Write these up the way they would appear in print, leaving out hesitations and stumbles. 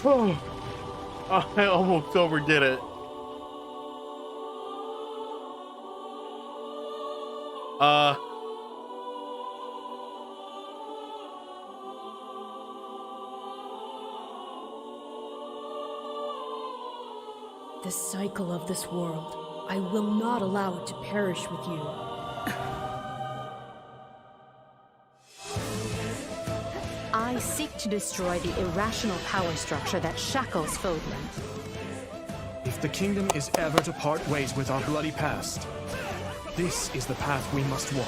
I almost overdid it. The cycle of this world, I will not allow it to perish with you. I seek to destroy the irrational power structure that shackles Fodlan. If the kingdom is ever to part ways with our bloody past, this is the path we must walk.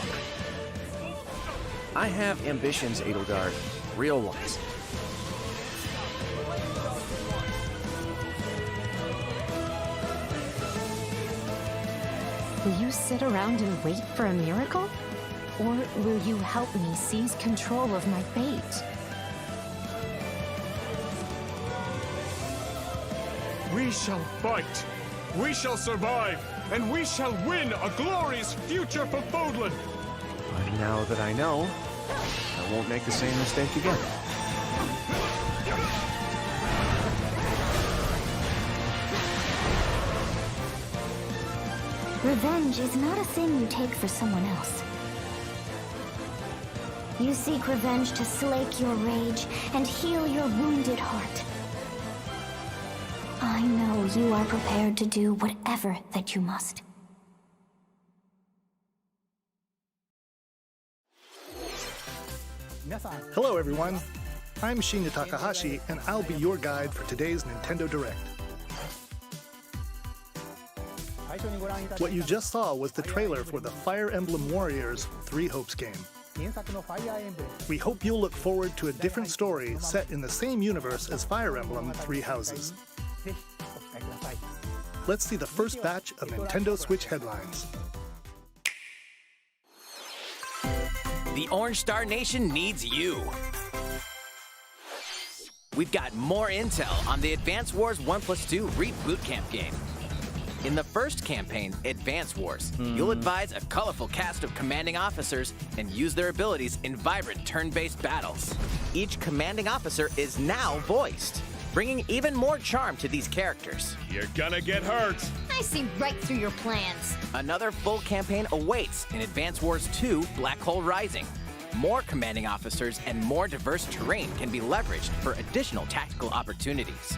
I have ambitions, Edelgard. Real ones. Will you sit around and wait for a miracle? Or will you help me seize control of my fate? We shall fight, we shall survive, and we shall win a glorious future for Fodlan! But now that I know, I won't make the same mistake again. Revenge is not a thing you take for someone else. You seek revenge to slake your rage and heal your wounded heart. I know you are prepared to do whatever that you must. Hello everyone, I'm Shinya Takahashi and I'll be your guide for today's Nintendo Direct. What you just saw was the trailer for the Fire Emblem Warriors 3 Hopes game. We hope you'll look forward to a different story set in the same universe as Fire Emblem 3 Houses. Let's see the first batch of Nintendo Switch headlines. The Orange Star Nation needs you. We've got more intel on the Advance Wars 1+2 Reboot Camp game. In the first campaign, Advance Wars, you'll advise a colorful cast of commanding officers and use their abilities in vibrant turn-based battles. Each commanding officer is now voiced, bringing even more charm to these characters. You're gonna get hurt! I see right through your plans. Another full campaign awaits in Advance Wars 2 Black Hole Rising. More commanding officers and more diverse terrain can be leveraged for additional tactical opportunities,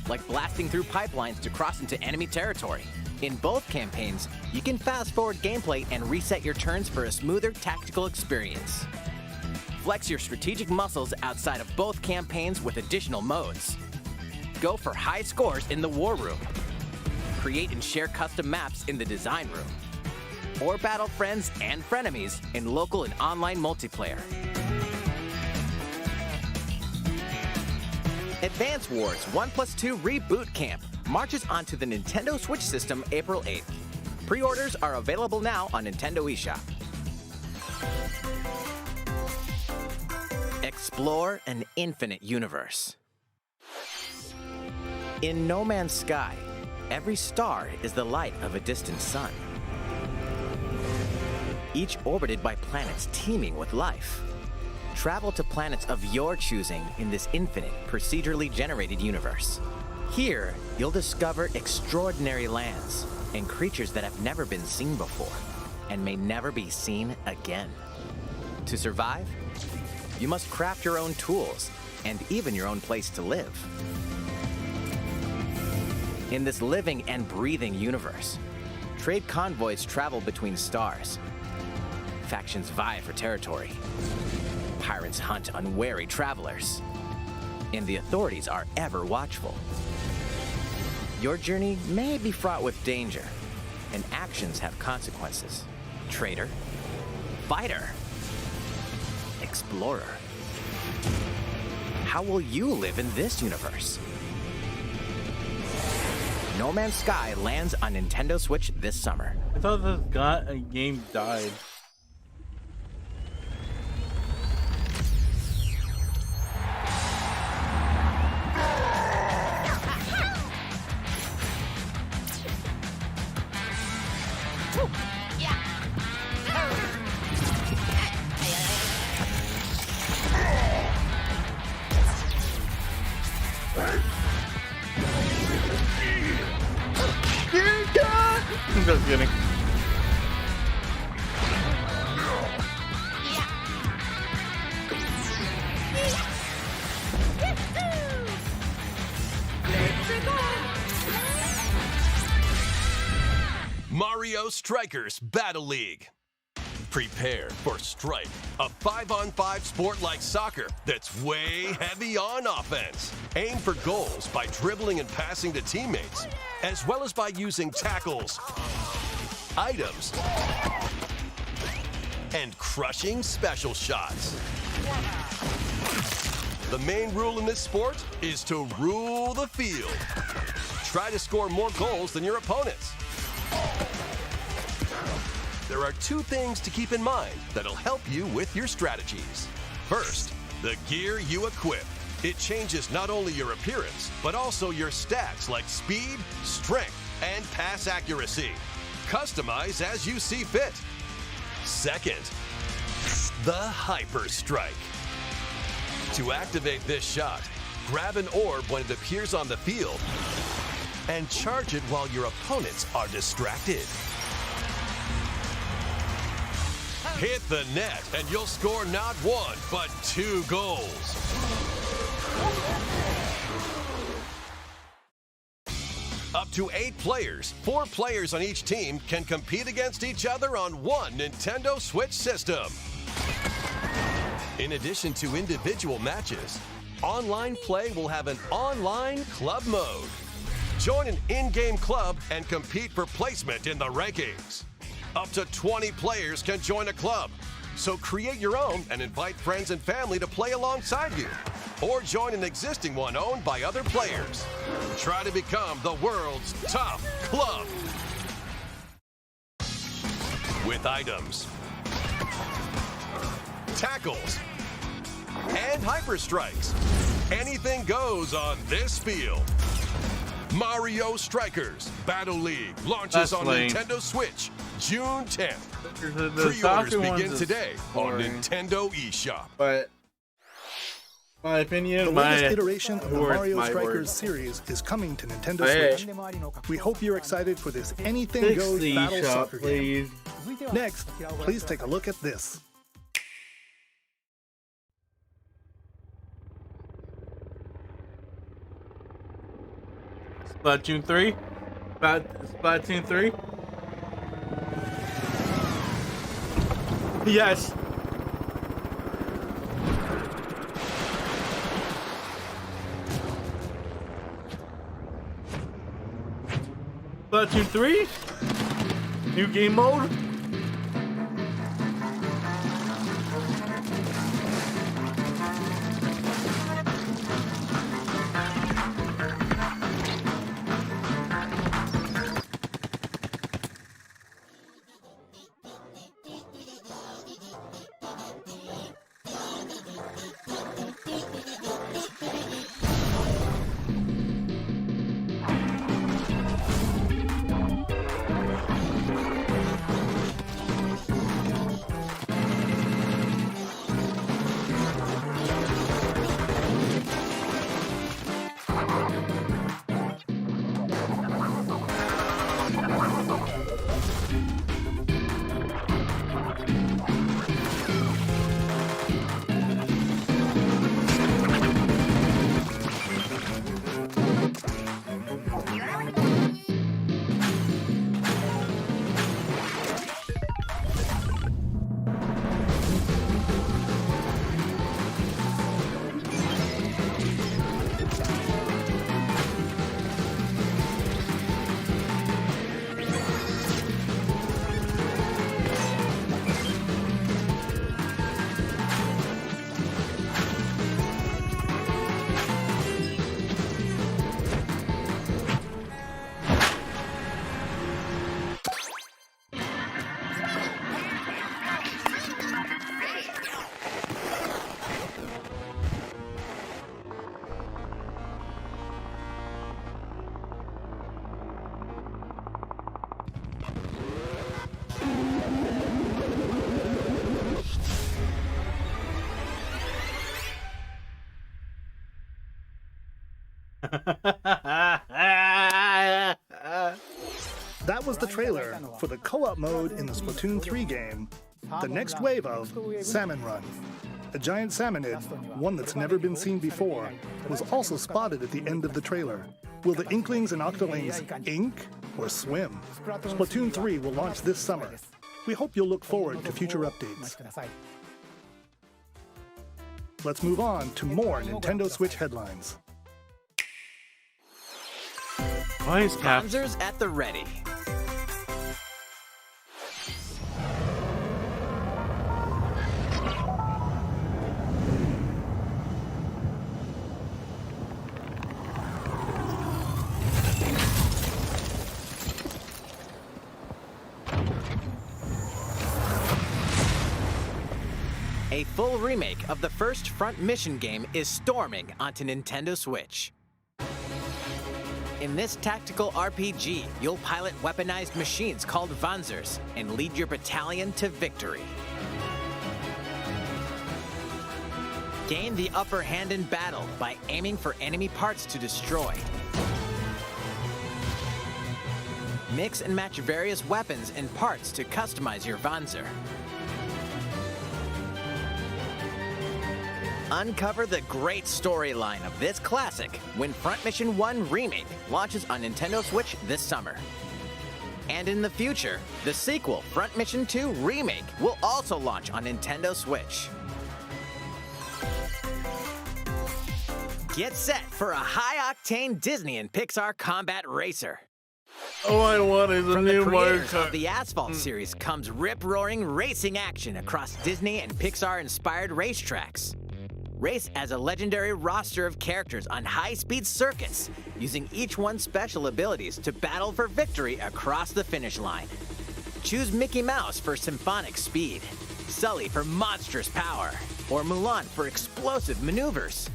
like blasting through pipelines to cross into enemy territory. In both campaigns, you can fast-forward gameplay and reset your turns for a smoother tactical experience. Flex your strategic muscles outside of both campaigns with additional modes. Go for high scores in the War Room. Create and share custom maps in the Design Room. Or battle friends and frenemies in local and online multiplayer. Advance Wars 1+2 Reboot Camp marches onto the Nintendo Switch system April 8th. Pre-orders are available now on Nintendo eShop. Explore an infinite universe. In No Man's Sky, every star is the light of a distant sun, each orbited by planets teeming with life. Travel to planets of your choosing in this infinite, procedurally generated universe. Here, you'll discover extraordinary lands and creatures that have never been seen before and may never be seen again. To survive, you must craft your own tools and even your own place to live. In this living and breathing universe, trade convoys travel between stars. Factions vie for territory. Pirates hunt unwary travelers. And the authorities are ever watchful. Your journey may be fraught with danger, and actions have consequences. Traitor, fighter, explorer. How will you live in this universe? No Man's Sky lands on Nintendo Switch this summer. I thought this game died. Just kidding. Mario Strikers Battle League. Prepare for Strike, a 5-on-5 sport like soccer that's way heavy on offense. Aim for goals by dribbling and passing to teammates, as well as by using tackles, items, and crushing special shots. The main rule in this sport is to rule the field. Try to score more goals than your opponents. There are two things to keep in mind that'll help you with your strategies. First, the gear you equip. It changes not only your appearance, but also your stats like speed, strength, and pass accuracy. Customize as you see fit. Second, the Hyper Strike. To activate this shot, grab an orb when it appears on the field and charge it while your opponents are distracted. Hit the net and you'll score not one, but 2 goals. Up to 8 players, 4 players on each team can compete against each other on one Nintendo Switch system. In addition to individual matches, online play will have an online club mode. Join an in-game club and compete for placement in the rankings. Up to 20 players can join a club, so create your own and invite friends and family to play alongside you, or join an existing one owned by other players. Try to become the world's top club. With items, tackles, and hyper strikes, anything goes on this field. Mario Strikers Battle League launches on lame. Nintendo Switch June 10th. The Pre-orders soccer ones begin is today on boring. Nintendo eShop. But my opinion, The my latest iteration of the words, Mario my Strikers words. series is coming to Nintendo Hey. Switch. We hope you're excited for this anything Fix goes the battle eShop, soccer game. please. Next, please take a look at this. Splatoon 3? Splatoon 3? Yes. Splatoon 3? New game mode? That was the trailer for the co-op mode in the Splatoon 3 game, the next wave of Salmon Run. A giant salmonid, one that's never been seen before, was also spotted at the end of the trailer. Will the Inklings and Octolings ink or swim? Splatoon 3 will launch this summer. We hope you'll look forward to future updates. Let's move on to more Nintendo Switch headlines. Why is Cap? Sponsors at the ready. A full remake of the first Front Mission game is storming onto Nintendo Switch. In this tactical RPG, you'll pilot weaponized machines called Wanzers and lead your battalion to victory. Gain the upper hand in battle by aiming for enemy parts to destroy. Mix and match various weapons and parts to customize your Wanzer. Uncover the great storyline of this classic when Front Mission 1 Remake launches on Nintendo Switch this summer. And in the future, the sequel, Front Mission 2 Remake, will also launch on Nintendo Switch. Get set for a high-octane Disney and Pixar combat racer. All I want is a From the new Mario creators Kart. of the Asphalt series comes rip-roaring racing action across Disney and Pixar-inspired racetracks. Race as a legendary roster of characters on high-speed circuits, using each one's special abilities to battle for victory across the finish line. Choose Mickey Mouse for symphonic speed, Sully for monstrous power, or Mulan for explosive maneuvers.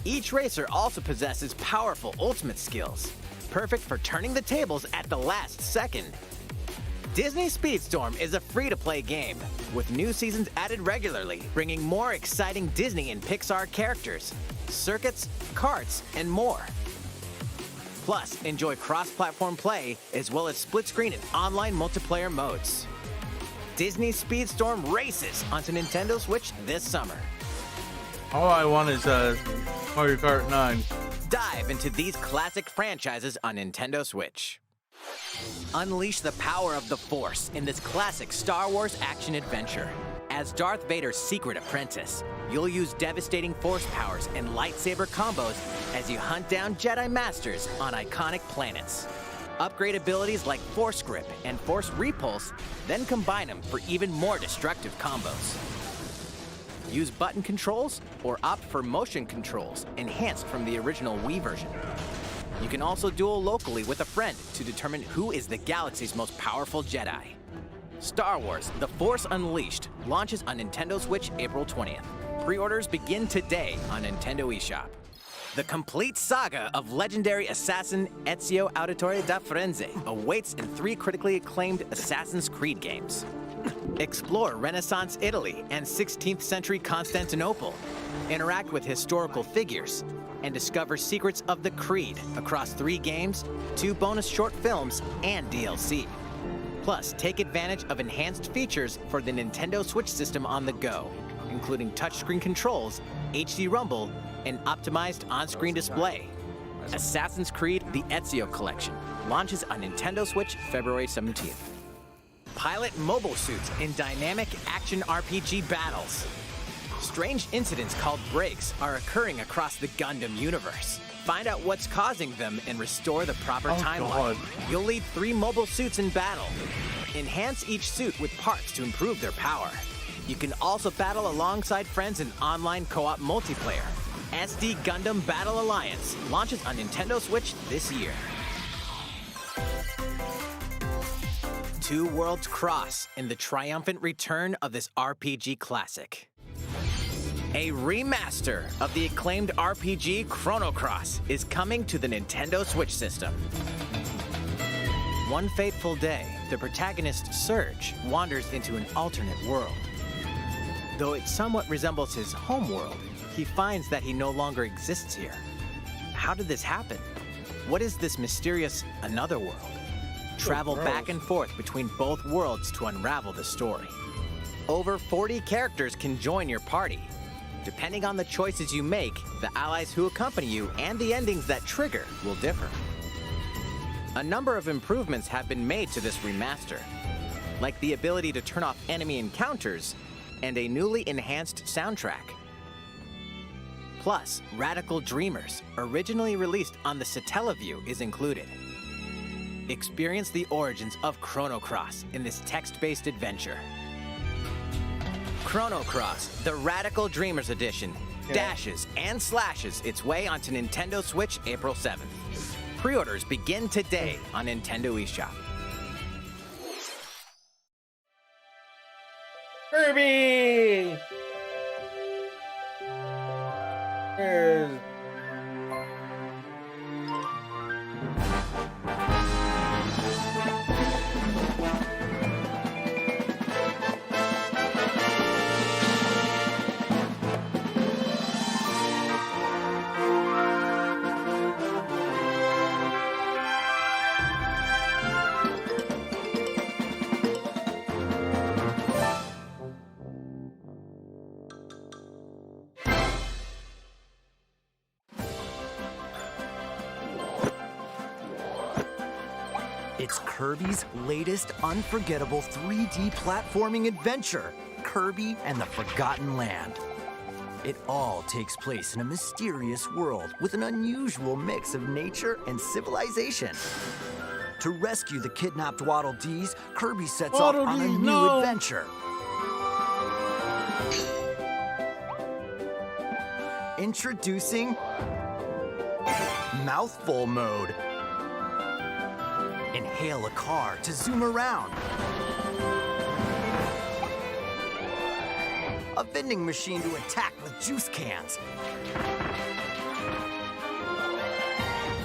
Each racer also possesses powerful ultimate skills, perfect for turning the tables at the last second. Disney Speedstorm is a free-to-play game, with new seasons added regularly, bringing more exciting Disney and Pixar characters, circuits, karts, and more. Plus, enjoy cross-platform play, as well as split-screen and online multiplayer modes. Disney Speedstorm races onto Nintendo Switch this summer. All I want is Mario Kart 9. Dive into these classic franchises on Nintendo Switch. Unleash the power of the Force in this classic Star Wars action-adventure. As Darth Vader's secret apprentice, you'll use devastating Force powers and lightsaber combos as you hunt down Jedi Masters on iconic planets. Upgrade abilities like Force Grip and Force Repulse, then combine them for even more destructive combos. Use button controls or opt for motion controls, enhanced from the original Wii version. You can also duel locally with a friend to determine who is the galaxy's most powerful Jedi. Star Wars: The Force Unleashed launches on Nintendo Switch April 20th. Pre-orders begin today on Nintendo eShop. The complete saga of legendary assassin Ezio Auditore da Firenze awaits in 3 critically acclaimed Assassin's Creed games. Explore Renaissance Italy and 16th century Constantinople. Interact with historical figures and discover secrets of the Creed across 3 games, 2 bonus short films, and DLC. Plus, take advantage of enhanced features for the Nintendo Switch system on the go, including touchscreen controls, HD Rumble, and optimized on-screen display. Assassin's Creed: The Ezio Collection launches on Nintendo Switch February 17th. Pilot mobile suits in dynamic action RPG battles. Strange incidents called breaks are occurring across the Gundam universe. Find out what's causing them and restore the proper timeline. You'll lead 3 mobile suits in battle. Enhance each suit with parts to improve their power. You can also battle alongside friends in online co-op multiplayer. SD Gundam Battle Alliance launches on Nintendo Switch this year. Two worlds cross in the triumphant return of this RPG classic. A remaster of the acclaimed RPG Chrono Cross is coming to the Nintendo Switch system. One fateful day, the protagonist Surge wanders into an alternate world. Though it somewhat resembles his home world, he finds that he no longer exists here. How did this happen? What is this mysterious another world? Travel back and forth between both worlds to unravel the story. Over 40 characters can join your party. Depending on the choices you make, the allies who accompany you and the endings that trigger will differ. A number of improvements have been made to this remaster, like the ability to turn off enemy encounters and a newly enhanced soundtrack. Plus, Radical Dreamers, originally released on the Satellaview, is included. Experience the origins of Chrono Cross in this text-based adventure. Chrono Cross, the Radical Dreamers Edition, dashes and slashes its way onto Nintendo Switch April 7th. Pre-orders begin today on Nintendo eShop. Kirby! Here's... It's Kirby's latest unforgettable 3D platforming adventure, Kirby and the Forgotten Land. It all takes place in a mysterious world with an unusual mix of nature and civilization. To rescue the kidnapped Waddle Dees, Kirby sets off on a new adventure. Introducing Mouthful Mode. Inhale a car to zoom around. A vending machine to attack with juice cans.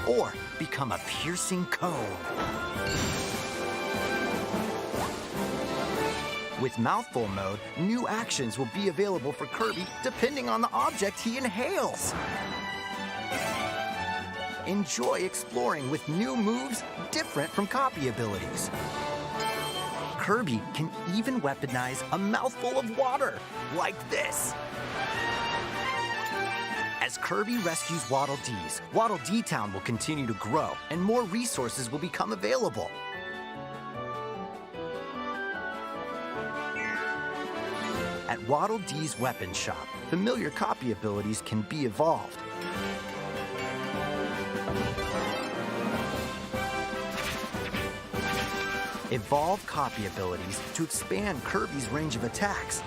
Or become a piercing cone. With Mouthful Mode, new actions will be available for Kirby depending on the object he inhales. Enjoy exploring with new moves different from copy abilities. Kirby can even weaponize a mouthful of water, like this. As Kirby rescues Waddle Dees, Waddle Dee Town will continue to grow, and more resources will become available. At Waddle Dee's Weapon Shop, familiar copy abilities can be evolved. Evolve copy abilities to expand Kirby's range of attacks.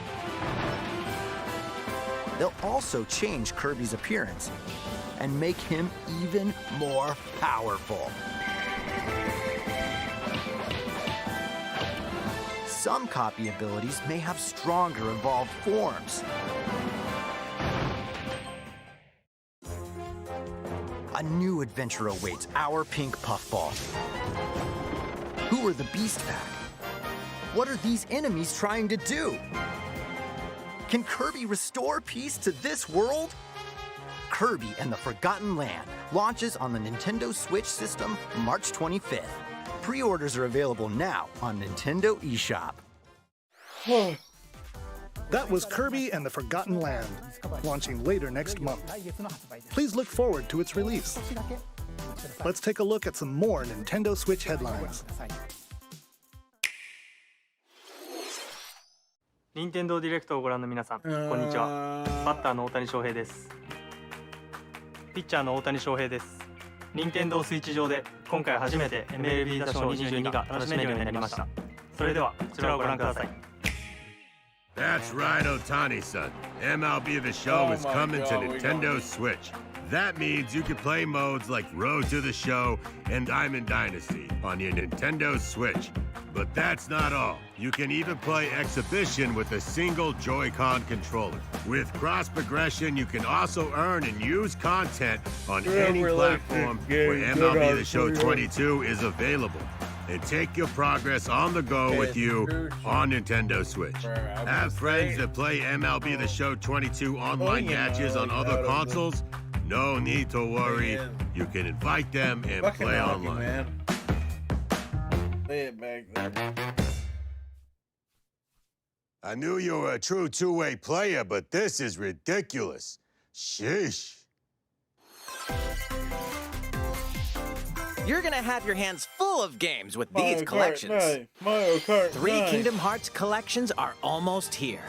They'll also change Kirby's appearance and make him even more powerful. Some copy abilities may have stronger evolved forms. A new adventure awaits our pink puffball. Who are the Beast Pack? What are these enemies trying to do? Can Kirby restore peace to this world? Kirby and the Forgotten Land launches on the Nintendo Switch system March 25th. Pre-orders are available now on Nintendo eShop. That was Kirby and the Forgotten Land, launching later next month. Please look forward to its release. Let's take a look at some more Nintendo Switch headlines. 任天堂ディレクトをご覧の皆さん、こんにちは。バッターの大谷翔平です。ピッチャーの大谷翔平です。任天堂スイッチ上で今回初めて MLB 打賞22が楽しめるようになりました。それではこちらをご覧ください。That's right, Otani-san. MLB The Show is coming to Nintendo Switch. That means you can play modes like Road to the Show and Diamond Dynasty on your Nintendo Switch. But that's not all. You can even play Exhibition with a single Joy-Con controller. With cross progression, you can also earn and use content on any platform where MLB The Show 22 is available. And take your progress on the go with you on Nintendo Switch. Have friends that play MLB The Show 22 online matches on other consoles? No need to worry. You can invite them and play online. Lay it back there. I knew you were a true two-way player, but this is ridiculous. Sheesh. You're gonna have your hands full of games with these collections. Mario Kart 3 9. Kingdom Hearts collections are almost here.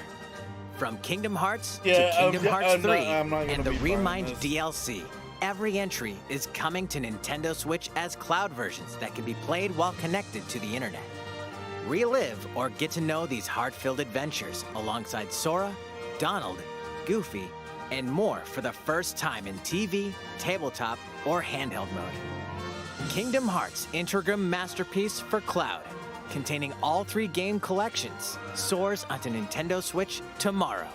From Kingdom Hearts to Yeah, Kingdom Hearts 3 I'm not and gonna the be buying Remind this. DLC, every entry is coming to Nintendo Switch as cloud versions that can be played while connected to the internet. Relive or get to know these heart-filled adventures alongside Sora, Donald, Goofy, and more for the first time in TV, tabletop, or handheld mode. Kingdom Hearts Intergram Masterpiece for Cloud, containing all 3 game collections, soars onto Nintendo Switch tomorrow.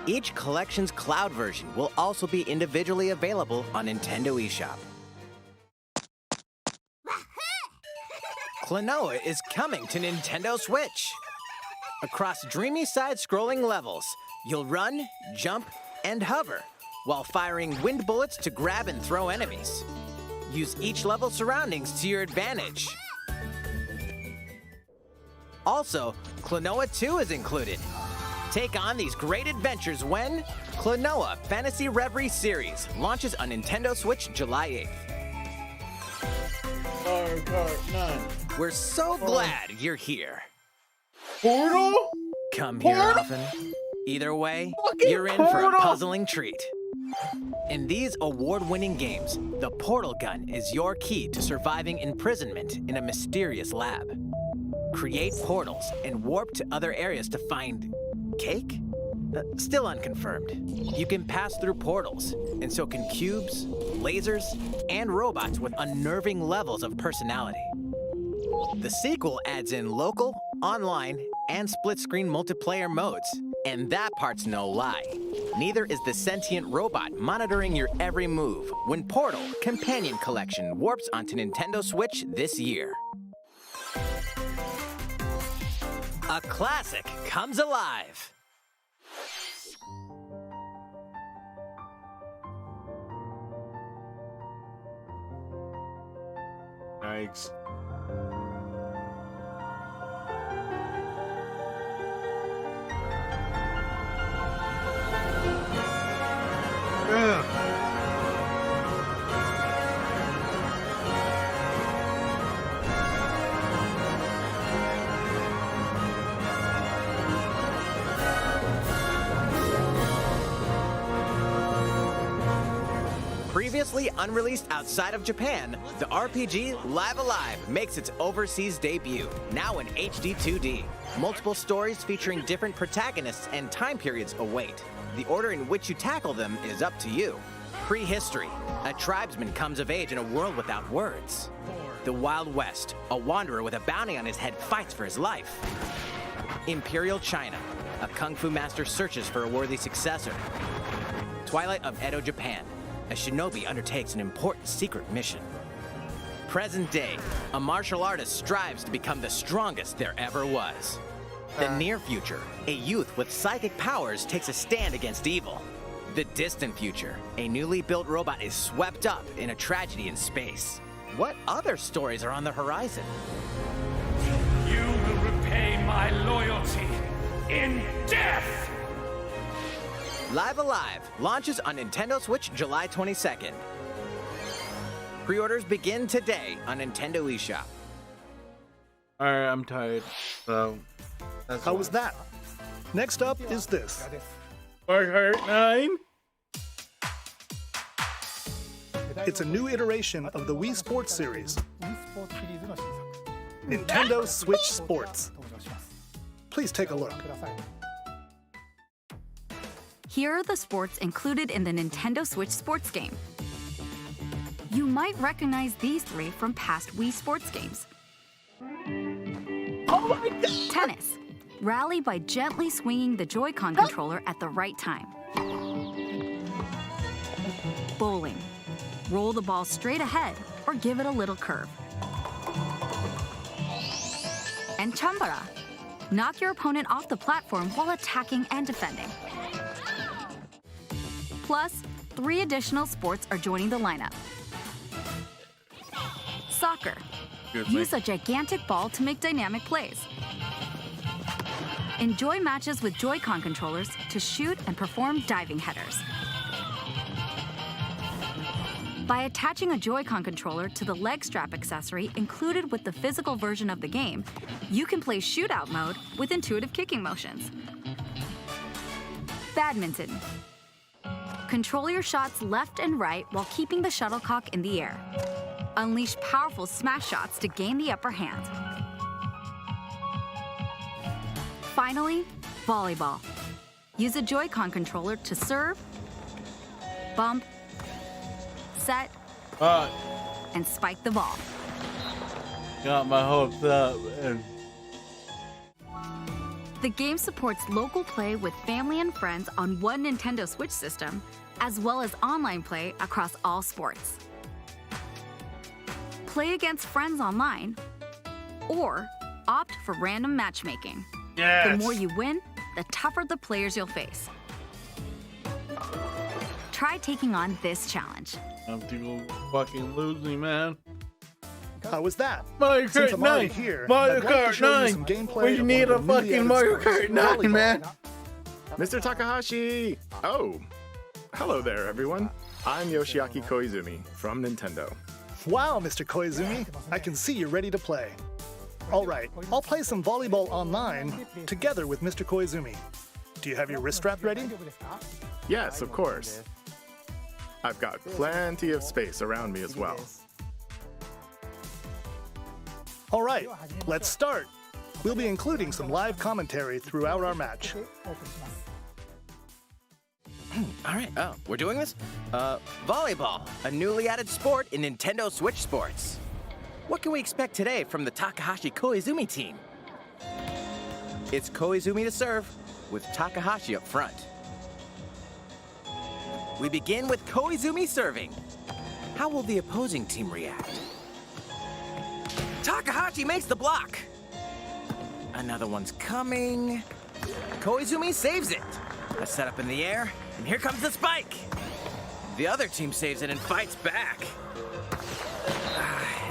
Each collection's cloud version will also be individually available on Nintendo eShop. Klonoa is coming to Nintendo Switch. Across dreamy side-scrolling levels, you'll run, jump, and hover, while firing wind bullets to grab and throw enemies. Use each level's surroundings to your advantage. Also, Klonoa 2 is included. Take on these great adventures when Klonoa Fantasy Reverie Series launches on Nintendo Switch July 8th. Mario Kart 9. We're so glad you're here. Portal? Come here often. Either way, you're in for a puzzling treat. In these award-winning games, the portal gun is your key to surviving imprisonment in a mysterious lab. Create portals and warp to other areas to find cake? Still unconfirmed. You can pass through portals, and so can cubes, lasers, and robots with unnerving levels of personality. The sequel adds in local, online, and split-screen multiplayer modes, and that part's no lie. Neither is the sentient robot monitoring your every move when Portal Companion Collection warps onto Nintendo Switch this year. A classic comes alive. Yikes. Previously unreleased outside of Japan, the RPG Live Alive makes its overseas debut, now in HD 2D. Multiple stories featuring different protagonists and time periods await. The order in which you tackle them is up to you. Prehistory. A tribesman comes of age in a world without words. The Wild West. A wanderer with a bounty on his head fights for his life. Imperial China. A kung fu master searches for a worthy successor. Twilight of Edo, Japan. A shinobi undertakes an important secret mission. Present day, a martial artist strives to become the strongest there ever was. The near future, a youth with psychic powers takes a stand against evil. The distant future, a newly built robot is swept up in a tragedy in space. What other stories are on the horizon? You will repay my loyalty in death! Live Alive launches on Nintendo Switch July 22nd. Pre-orders begin today on Nintendo eShop. Alright, I'm tired. So, that's How was that? Next up is this. Mario Kart 9? It's a new iteration of the Wii Sports series. Nintendo Switch Sports. Please take a look. Here are the sports included in the Nintendo Switch Sports game. You might recognize these 3 from past Wii Sports games. Oh my God! Tennis. Rally by gently swinging the Joy-Con controller at the right time. Bowling. Roll the ball straight ahead or give it a little curve. And Chambara. Knock your opponent off the platform while attacking and defending. Plus, 3 additional sports are joining the lineup. Soccer. Use a gigantic ball to make dynamic plays. Enjoy matches with Joy-Con controllers to shoot and perform diving headers. By attaching a Joy-Con controller to the leg strap accessory included with the physical version of the game, you can play shootout mode with intuitive kicking motions. Badminton. Control your shots left and right while keeping the shuttlecock in the air. Unleash powerful smash shots to gain the upper hand. Finally, volleyball. Use a Joy-Con controller to serve, bump, set, and spike the ball. Got my hopes up. The game supports local play with family and friends on one Nintendo Switch system, as well as online play across all sports. Play against friends online, or opt for random matchmaking. Yes. The more you win, the tougher the players you'll face. Try taking on this challenge. I'm too fucking losing, man. How was that? Mario Since Kart I'm already 9! here, Mario I'd like to Kart show you 9! some gameplay We of need one a of the newly fucking added Mario sports, Kart 9, volleyball. man! Mr. Takahashi! Oh, hello there, everyone. I'm Yoshiaki Koizumi from Nintendo. Wow, Mr. Koizumi, I can see you're ready to play. All right, I'll play some volleyball online together with Mr. Koizumi. Do you have your wrist strap ready? Yes, of course. I've got plenty of space around me as well. All right, let's start. We'll be including some live commentary throughout our match. All right, we're doing this? Volleyball, a newly added sport in Nintendo Switch Sports. What can we expect today from the Takahashi Koizumi team? It's Koizumi to serve, with Takahashi up front. We begin with Koizumi serving. How will the opposing team react? Takahashi makes the block. Another one's coming. Koizumi saves it. A setup in the air, and here comes the spike. The other team saves it and fights back.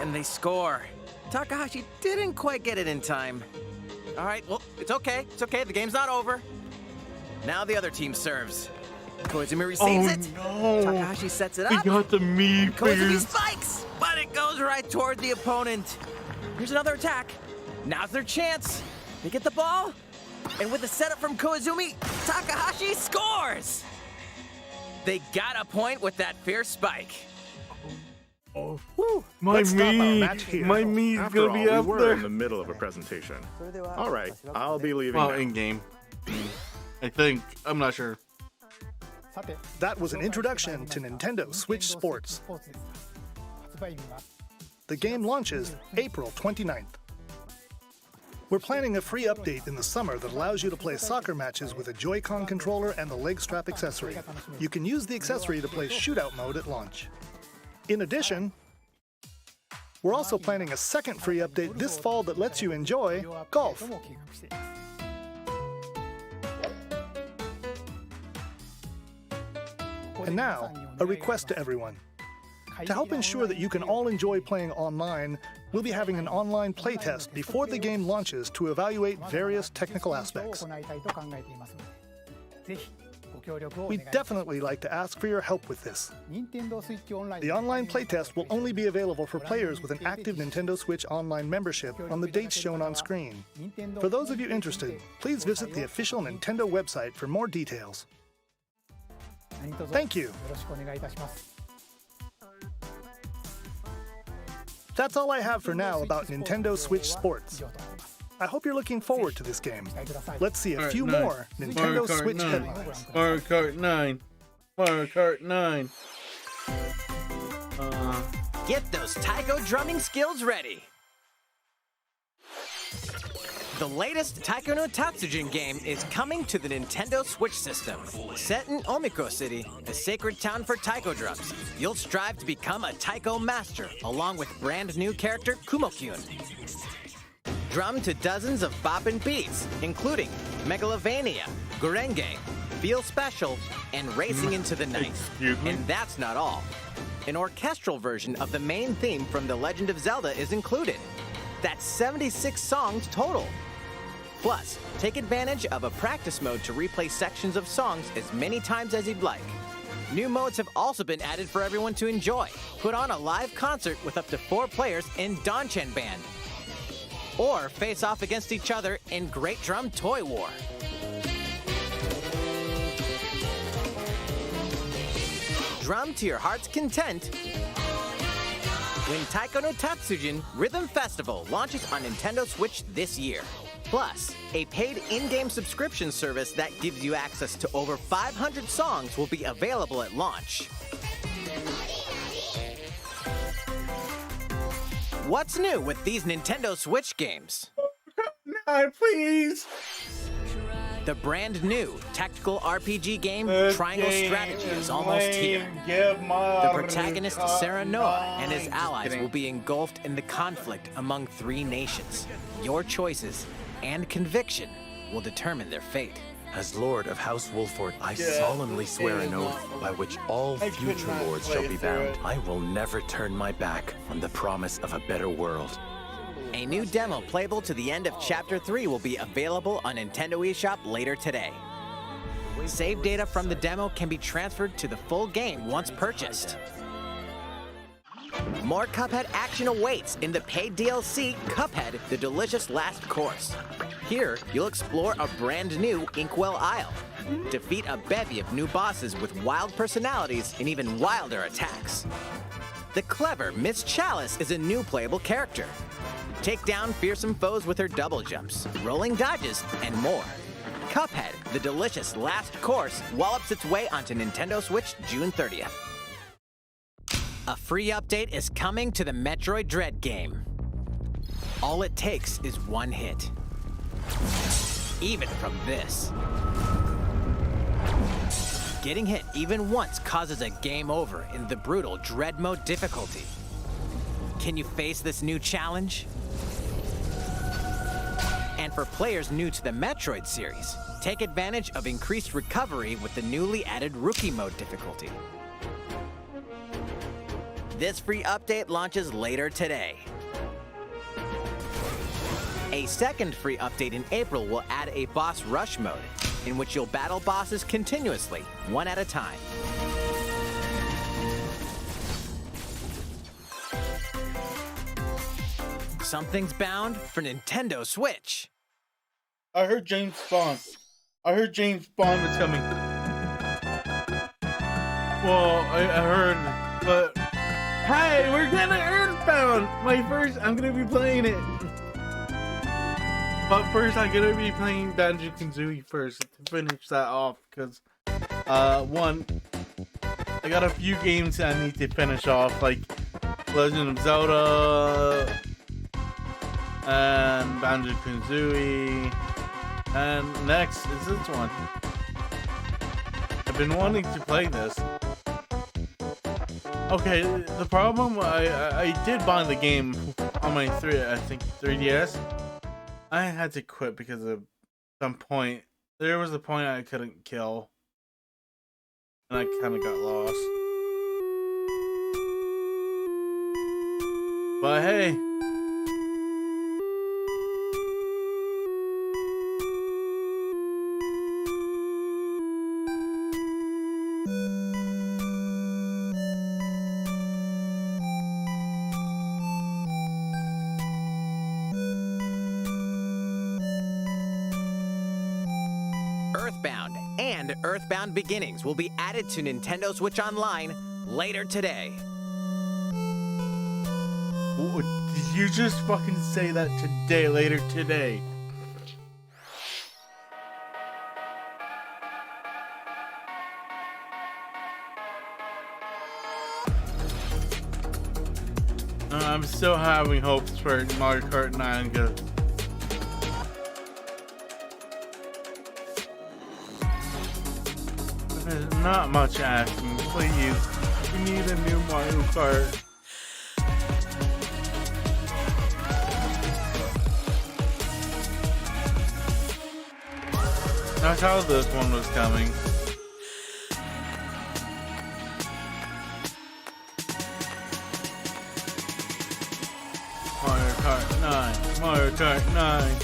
And they score. Takahashi didn't quite get it in time. All right, well, it's okay. It's okay. The game's not over. Now the other team serves. Koizumi receives it. No. Takahashi sets it He up. got the meat Koizumi fingers. spikes, but it goes right toward the opponent. Here's another attack. Now's their chance. They get the ball, and with the setup from Koizumi, Takahashi scores. They got a point with that fierce spike. Oh, Woo. my Let's stop our match meat. here. My meat's After gonna all, be we up were there. in the middle of a presentation. All right, I'll be leaving Well, now. in game. I think. I'm not sure. That was an introduction to Nintendo Switch Sports. The game launches April 29th. We're planning a free update in the summer that allows you to play soccer matches with a Joy-Con controller and the leg strap accessory. You can use the accessory to play shootout mode at launch. In addition, we're also planning a second free update this fall that lets you enjoy golf. And now, a request to everyone. To help ensure that you can all enjoy playing online, we'll be having an online playtest before the game launches to evaluate various technical aspects. We'd definitely like to ask for your help with this. The online playtest will only be available for players with an active Nintendo Switch Online membership on the dates shown on screen. For those of you interested, please visit the official Nintendo website for more details. Thank you. That's all I have for now about Nintendo Switch Sports. I hope you're looking forward to this game. Let's see a few more Nintendo Switch headlines. Mario Kart 9. Mario Kart 9. Get those taiko drumming skills ready. The latest Taiko no Tatsujin game is coming to the Nintendo Switch system. Set in Omiko City, the sacred town for taiko drums, you'll strive to become a taiko master, along with brand new character Kumo-kyun. Drum to dozens of boppin' beats, including Megalovania, Gurenge, Feel Special, and Racing into the Night. And that's not all. An orchestral version of the main theme from The Legend of Zelda is included. That's 76 songs total. Plus, take advantage of a practice mode to replay sections of songs as many times as you'd like. New modes have also been added for everyone to enjoy. Put on a live concert with up to 4 players in Donchen Band. Or face off against each other in Great Drum Toy War. Drum to your heart's content when Taiko no Tatsujin Rhythm Festival launches on Nintendo Switch this year. Plus, a paid in-game subscription service that gives you access to over 500 songs will be available at launch. What's new with these Nintendo Switch games? No, please! The brand new tactical RPG game Triangle Strategy is almost here. The protagonist Sarah Noah and his allies will be engulfed in the conflict among 3 nations. Your choices and conviction will determine their fate. As Lord of House Wolford, I solemnly swear an oath by which all future lords shall be bound. I will never turn my back on the promise of a better world. A new demo playable to the end of Chapter 3 will be available on Nintendo eShop later today. Save data from the demo can be transferred to the full game once purchased. More Cuphead action awaits in the paid DLC, Cuphead: The Delicious Last Course. Here, you'll explore a brand new Inkwell Isle, defeat a bevy of new bosses with wild personalities and even wilder attacks. The clever Miss Chalice is a new playable character. Take down fearsome foes with her double jumps, rolling dodges, and more. Cuphead: The Delicious Last Course wallops its way onto Nintendo Switch June 30th. A free update is coming to the Metroid Dread game. All it takes is one hit. Even from this. Getting hit even once causes a game over in the brutal Dread Mode difficulty. Can you face this new challenge? And for players new to the Metroid series, take advantage of increased recovery with the newly added Rookie Mode difficulty. This free update launches later today. A second free update in April will add a boss rush mode, in which you'll battle bosses continuously, one at a time. Something's bound for Nintendo Switch. I heard James Bond. I heard James Bond is coming. Well, I heard, but hey, we're getting Earthbound. I'm gonna be playing it. But first, I'm gonna be playing Banjo-Kazooie first to finish that off, because one, I got a few games I need to finish off, like Legend of Zelda and Banjo-Kazooie, and next is this one. I've been wanting to play this. Okay, the problem, I did buy the game on my 3DS. I had to quit because of some point. There was a point I couldn't kill, and I kind of got lost. But hey. Earthbound and Earthbound Beginnings will be added to Nintendo Switch Online later today. Did you just fucking say that today, later today? I'm still having hopes for Mario Kart 9 because there's not much asking. Please, we need a new Mario Kart. That's how this one was coming. Mario Kart 9.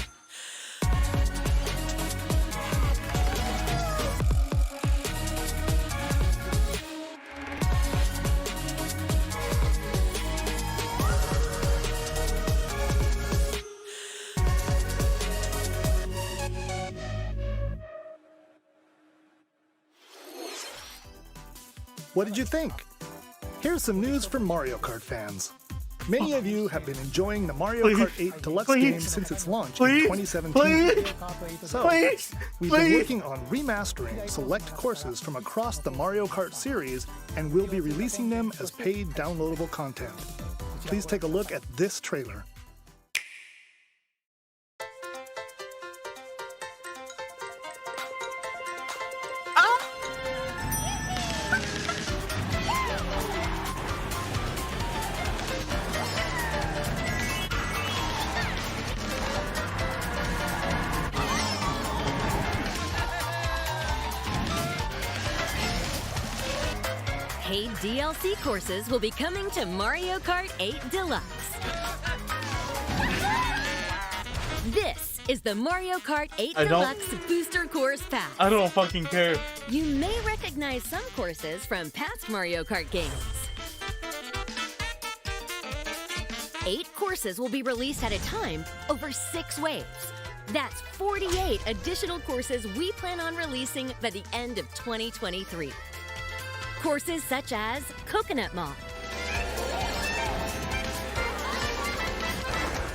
What did you think? Here's some news for Mario Kart fans. Many of you have been enjoying the Mario Kart 8 Deluxe game since its launch in 2017. So, we've been working on remastering select courses from across the Mario Kart series, and we'll be releasing them as paid downloadable content. Please take a look at this trailer. Paid DLC courses will be coming to Mario Kart 8 Deluxe. This is the Mario Kart 8 Deluxe Booster Course Pass. I don't fucking care. You may recognize some courses from past Mario Kart games. 8 courses will be released at a time over 6 waves. That's 48 additional courses we plan on releasing by the end of 2023. Courses such as Coconut Mall,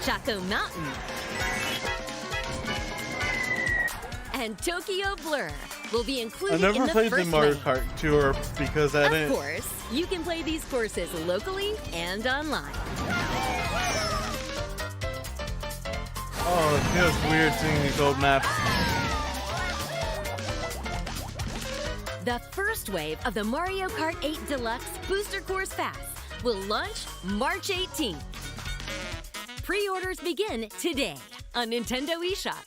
Chaco Mountain, and Tokyo Blur will be included I in never the played the first Mario wave. Kart Tour because I didn't. Of course, you can play these courses locally and online. Oh, it feels weird seeing these old maps. The first wave of the Mario Kart 8 Deluxe Booster Course Pass will launch March 18th. Pre-orders begin today on Nintendo eShop.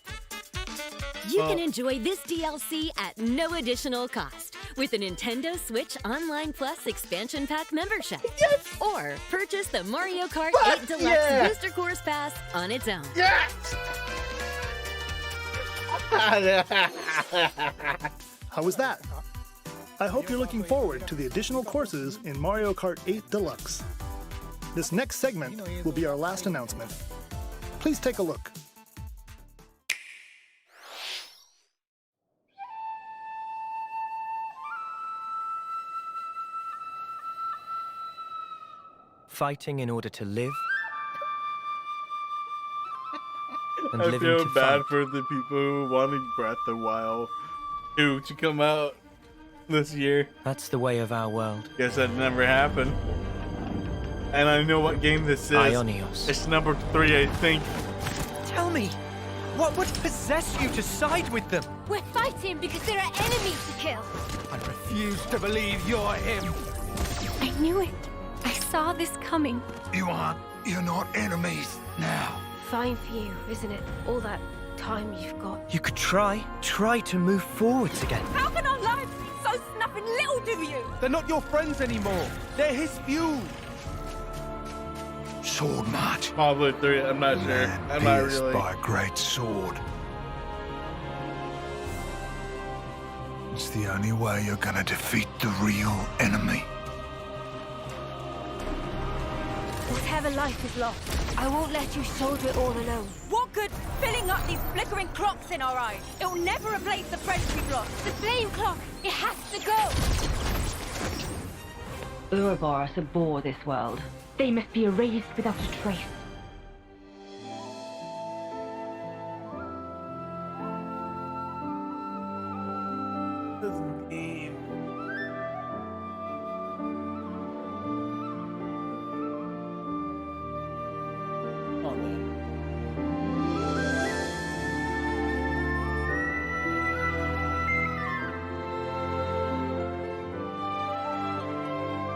You can enjoy this DLC at no additional cost with a Nintendo Switch Online Plus Expansion Pack membership. Yes! Or purchase the Mario Kart 8 Deluxe Booster Course Pass on its own. Yes! How was that? I hope you're looking forward to the additional courses in Mario Kart 8 Deluxe. This next segment will be our last announcement. Please take a look. Fighting in order to live. And I living feel to bad fight. for the people who wanted Breath of the Wild 2 to come out this year. That's the way of our world. Guess that never happened. And I know what game this is. Ionios. It's number 3, I think. Tell me, what would possess you to side with them? We're fighting because there are enemies to kill. I refuse to believe you're him. I knew it. I saw this coming. You're not enemies now. Fine for you, isn't it? All that time you've got. You could try to move forwards again. How can our lives be so snuffing little to you? They're not your friends anymore. They're his fuel. Sword match. Probably 3, I'm not sure. I'm not Pierced really. by a great sword. It's the only way you're gonna defeat the real enemy. Whatever life is lost, I won't let you shoulder it all alone. What good filling up these flickering clocks in our eyes? It will never replace the friends we've lost. The flame clock, it has to go. Ouroboros abhor this world. They must be erased without a trace.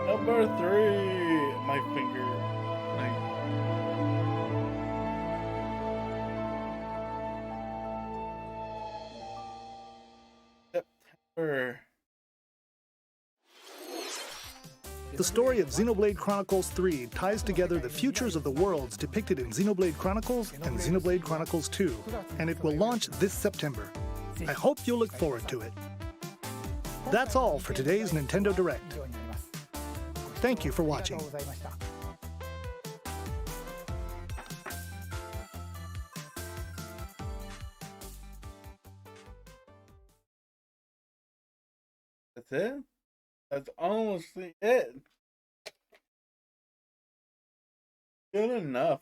Number 3, my finger. September. The story of Xenoblade Chronicles 3 ties together the futures of the worlds depicted in Xenoblade Chronicles and Xenoblade Chronicles 2, and it will launch this September. I hope you'll look forward to it. That's all for today's Nintendo Direct. Thank you for watching. That's it? That's almost it. Good enough.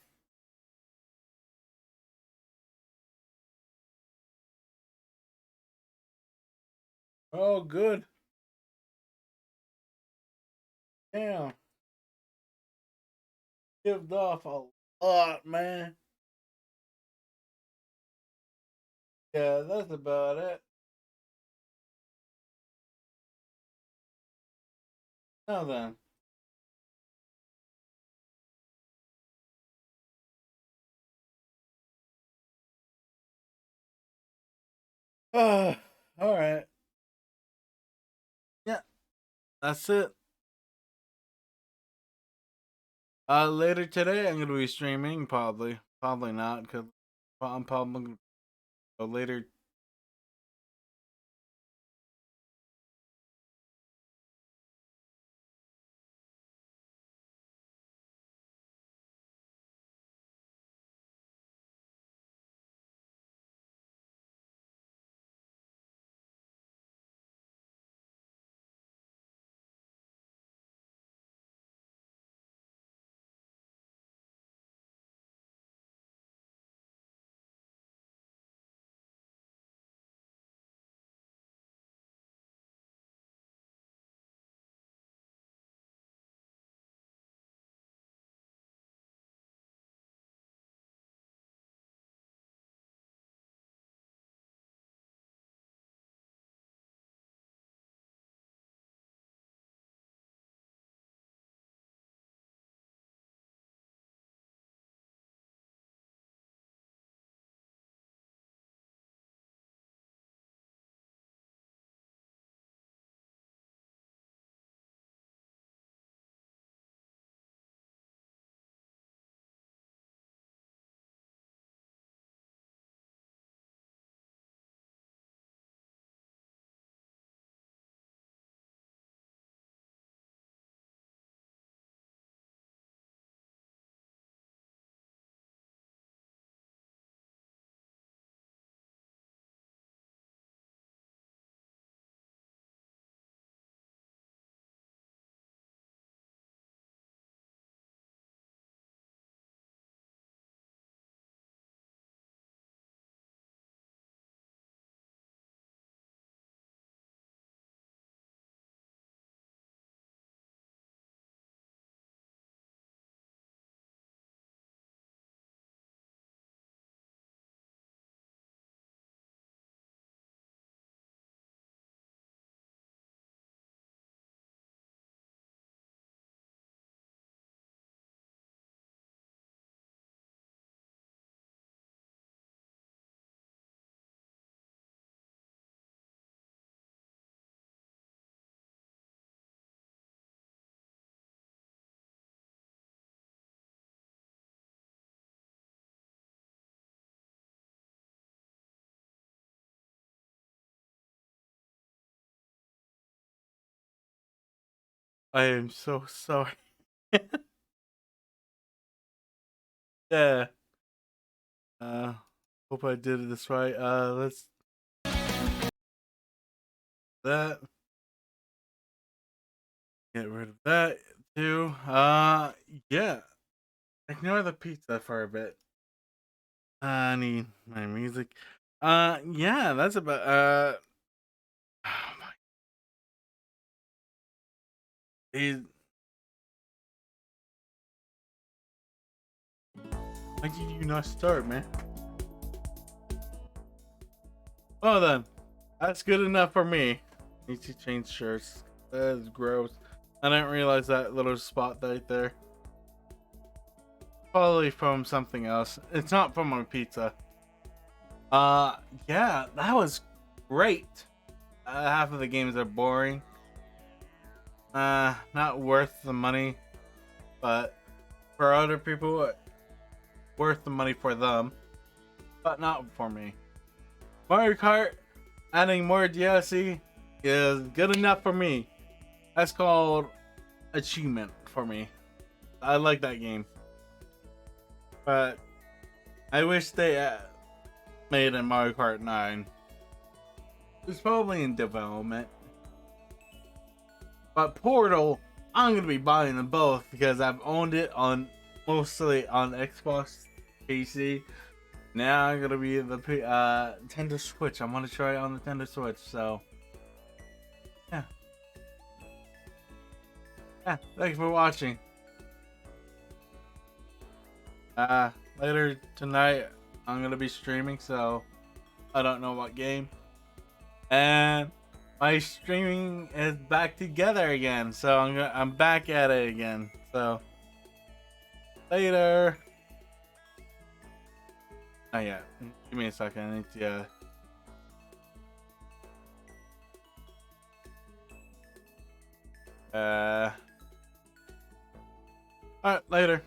Oh, good. Damn. Gived off a lot, man. Yeah, that's about it. Now then. All right. Yeah, that's it. Later today, I'm gonna be streaming. Probably not, because I'm probably gonna go later. I am so sorry. Yeah. Hope I did this right. Let's that. Get rid of that too. Yeah. Ignore the pizza for a bit. I need my music. Yeah, that's about oh my why did you not start, man? Well then, that's good enough for me. Need to change shirts. That is gross. I didn't realize that little spot right there. Probably from something else. It's not from my pizza. Yeah, that was great. Half of the games are boring. not worth the money, but for other people, worth the money for them, but not for me. Mario Kart adding more DLC is good enough for me. That's called achievement for me. I like that game, but I wish they made a Mario Kart 9. It's probably in development. But Portal, I'm gonna be buying them both because I've owned it on mostly on Xbox PC. Now I'm gonna be the Nintendo Switch. I want to try it on the Nintendo Switch. So yeah, thank you for watching. Later tonight I'm gonna be streaming, so I don't know what game. And my streaming is back together again, so I'm back at it again. So later. Oh yeah, give me a second. I need to. Alright, later.